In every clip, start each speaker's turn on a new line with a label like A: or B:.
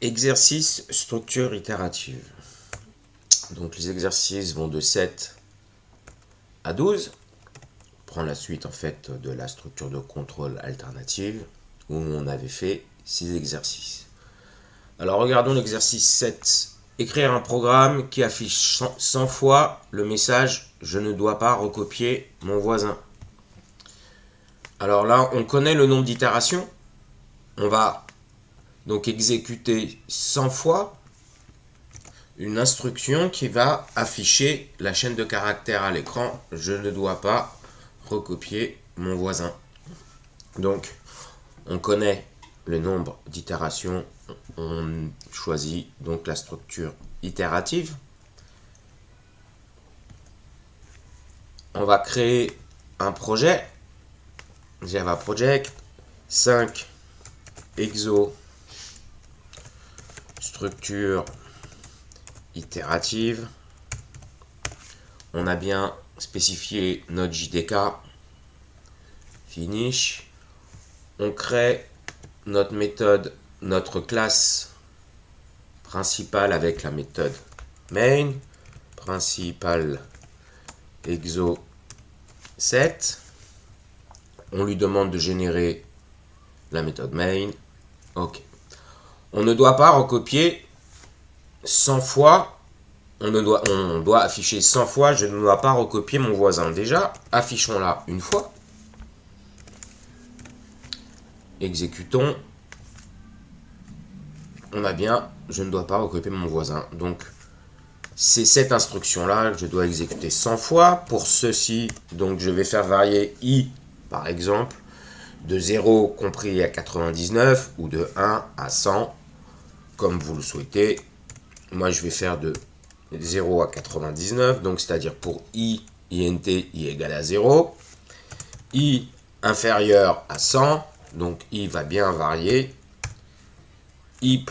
A: Exercice structure itérative. Donc les exercices vont de 7 à 12. On prend la suite en fait de la structure de contrôle alternative où on avait fait 6 exercices. Alors regardons l'exercice 7. Écrire un programme qui affiche 100 fois le message « Je ne dois pas recopier mon voisin ». Alors là, on connaît le nombre d'itérations. On va donc exécuter 100 fois une instruction qui va afficher la chaîne de caractères à l'écran. Je ne dois pas recopier mon voisin. Donc, on connaît le nombre d'itérations. On choisit donc la structure itérative. On va créer un projet. Java Project 5 exo structure itérative. On a bien spécifié notre JDK. Finish. On crée notre méthode, notre classe principale avec la méthode main. Principal exo 7. On lui demande de générer la méthode main. OK. On ne doit pas recopier 100 fois. On doit afficher 100 fois. Je ne dois pas recopier mon voisin. Déjà, affichons-la une fois. Exécutons. On a bien, je ne dois pas recopier mon voisin. Donc, c'est cette instruction-là que je dois exécuter 100 fois. Pour ceci, donc je vais faire varier i, par exemple, de 0 compris à 99 ou de 1 à 100, comme vous le souhaitez. Moi, je vais faire de 0 à 99, donc c'est-à-dire pour i, int, i égale à 0. I inférieur à 100, donc i va bien varier. I++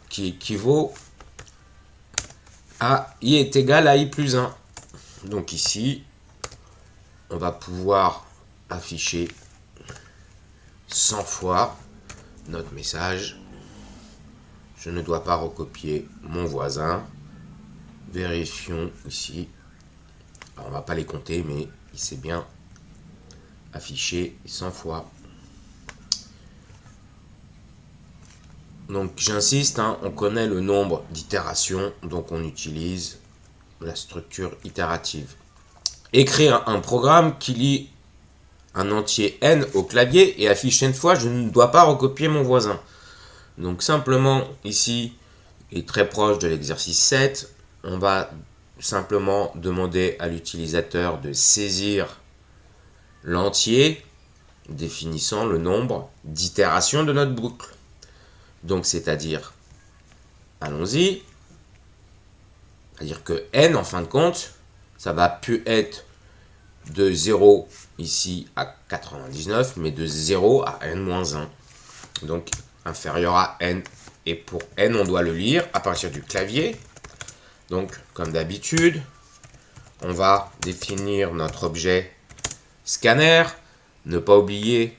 A: qui équivaut à i est égal à i+1. Donc ici, on va pouvoir afficher 100 fois notre message. Je ne dois pas recopier mon voisin. Vérifions ici. Alors, on ne va pas les compter, mais il s'est bien affiché 100 fois. Donc j'insiste, on connaît le nombre d'itérations, donc on utilise la structure itérative. Écrire un programme qui lit un entier n au clavier et affiche n fois, je ne dois pas recopier mon voisin. Donc simplement ici, est très proche de l'exercice 7, on va simplement demander à l'utilisateur de saisir l'entier définissant le nombre d'itérations de notre boucle. Donc c'est-à-dire, allons-y, c'est-à-dire que n en fin de compte, ça va plus être de 0 ici à 99, mais de 0 à n-1. Donc inférieur à n. Et pour n, on doit le lire à partir du clavier. Donc, comme d'habitude, on va définir notre objet scanner. Ne pas oublier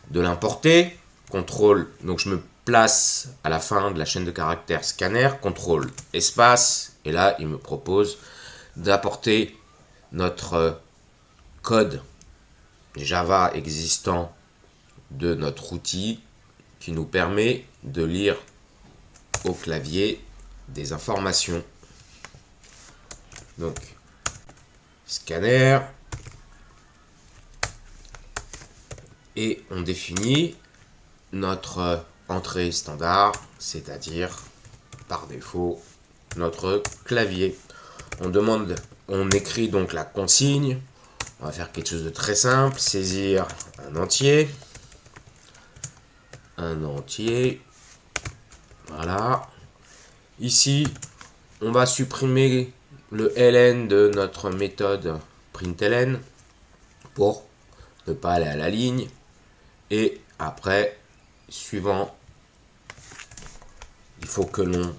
A: de l'importer. Contrôle, donc je me place à la fin de la chaîne de caractères scanner. Contrôle espace. Et là, il me propose d'apporter notre code Java existant de notre outil qui nous permet de lire au clavier des informations. Donc, scanner. Et on définit notre entrée standard, c'est-à-dire par défaut notre clavier. On écrit donc la consigne. On va faire quelque chose de très simple, saisir un entier. Voilà. Ici, on va supprimer le ln de notre méthode println pour ne pas aller à la ligne. Et après, suivant, il faut que l'on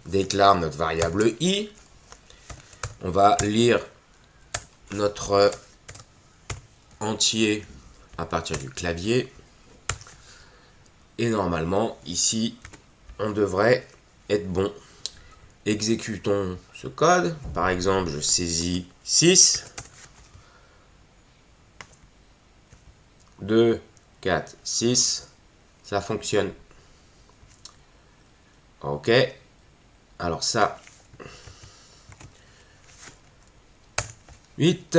A: déclare notre variable i. On va lire notre entier à partir du clavier. Et normalement, ici, on devrait être bon. Exécutons ce code. Par exemple, je saisis 6. 2, 4, 6. Ça fonctionne. Ok. Alors ça. 8.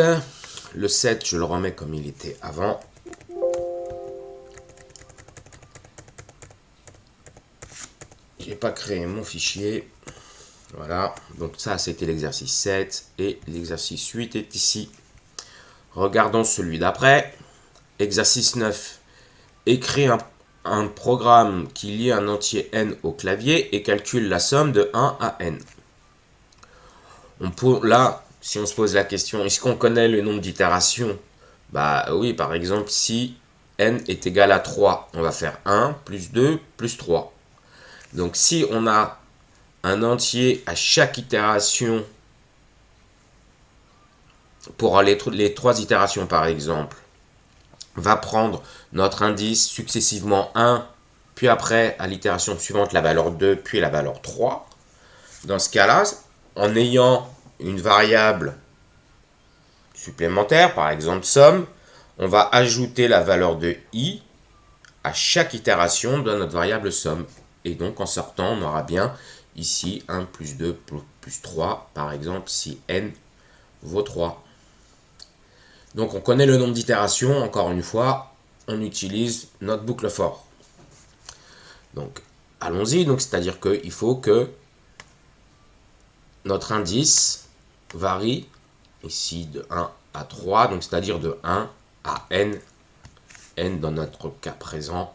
A: Le 7, je le remets comme il était avant. J'ai pas créé mon fichier. Voilà. Donc ça, c'était l'exercice 7. Et l'exercice 8 est ici. Regardons celui d'après. Exercice 9. Écris un programme qui lie un entier n au clavier et calcule la somme de 1 à n. Là, si on se pose la question, est-ce qu'on connaît le nombre d'itérations? Bah oui, par exemple, si n est égal à 3, on va faire 1 plus 2 plus 3. Donc si on a un entier à chaque itération, pour les 3 itérations par exemple, va prendre notre indice successivement 1, puis après, à l'itération suivante, la valeur 2, puis la valeur 3. Dans ce cas-là, en ayant une variable supplémentaire, par exemple somme, on va ajouter la valeur de i à chaque itération de notre variable somme. Et donc, en sortant, on aura bien ici 1 plus 2 plus 3, par exemple, si n vaut 3. Donc, on connaît le nombre d'itérations. Encore une fois, on utilise notre boucle for. Donc, allons-y. Donc, c'est-à-dire qu'il faut que notre indice varie ici de 1 à 3, donc c'est-à-dire de 1 à n. N, dans notre cas présent,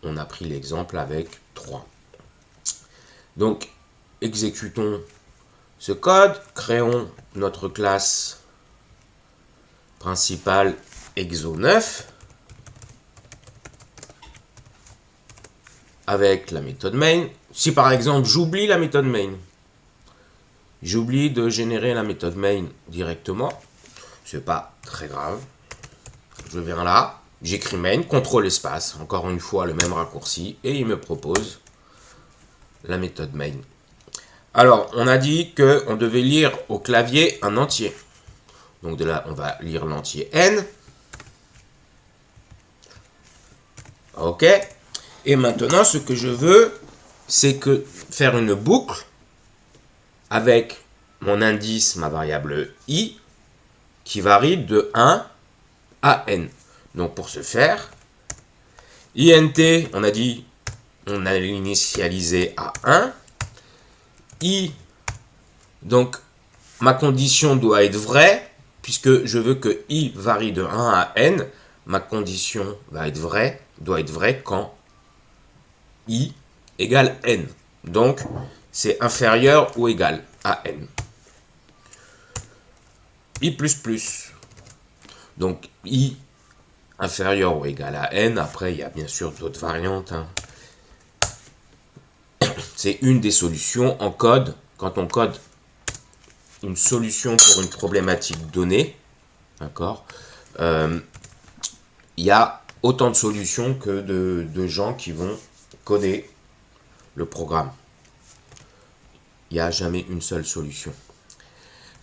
A: on a pris l'exemple avec 3. Donc, exécutons ce code, créons notre classe principale exo9 avec la méthode main. Si par exemple j'oublie la méthode main, j'oublie de générer la méthode main directement, c'est pas très grave. Je viens là, j'écris main, contrôle espace, encore une fois le même raccourci, et il me propose la méthode main. Alors, on a dit qu'on devait lire au clavier un entier. Donc de là, on va lire l'entier n. Ok. Et maintenant, ce que je veux, c'est que faire une boucle avec mon indice, ma variable i, qui varie de 1 à n. Donc pour ce faire, int, on a dit, on a l'initialisé à 1. I, donc ma condition doit être vraie, puisque je veux que i varie de 1 à n. Ma condition doit être vraie quand i égale n. Donc, c'est inférieur ou égal à n. I++. Donc, i inférieur ou égal à n. Après, il y a bien sûr d'autres variantes. C'est une des solutions en code. Quand on code une solution pour une problématique donnée, d'accord, il y a autant de solutions que de gens qui vont coder le programme. Il n'y a jamais une seule solution.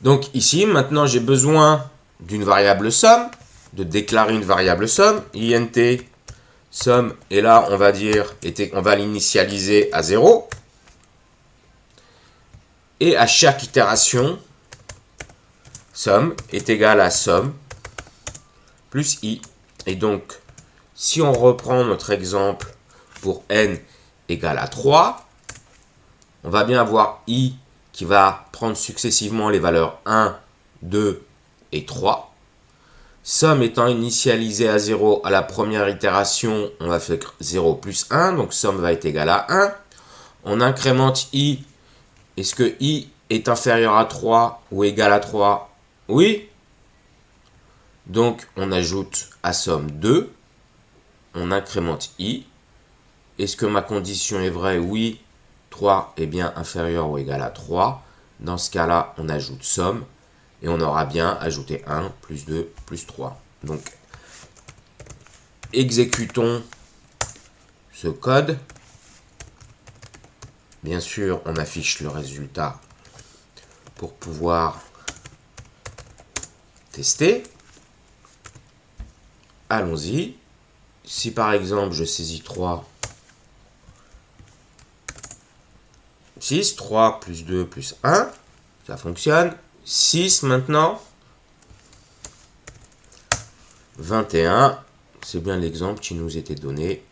A: Donc ici, maintenant, j'ai besoin d'une variable somme, de déclarer une variable somme, int somme, et là, on va dire, on va l'initialiser à 0. Et à chaque itération, somme est égal à somme plus i. Et donc, si on reprend notre exemple pour n égale à 3, on va bien avoir i qui va prendre successivement les valeurs 1, 2 et 3. Somme étant initialisée à 0 à la première itération, on va faire 0 plus 1, donc somme va être égale à 1. On incrémente i. Est-ce que i est inférieur à 3 ou égal à 3? Oui. Donc, on ajoute à somme 2. On incrémente i. Est-ce que ma condition est vraie? Oui. 3 est bien inférieur ou égal à 3. Dans ce cas-là, on ajoute somme. Et on aura bien ajouté 1, plus 2, plus 3. Donc, exécutons ce code. Bien sûr, on affiche le résultat pour pouvoir tester. Allons-y. Si par exemple je saisis 3, 6, 3 plus 2 plus 1, ça fonctionne. 6 maintenant. 21, c'est bien l'exemple qui nous était donné.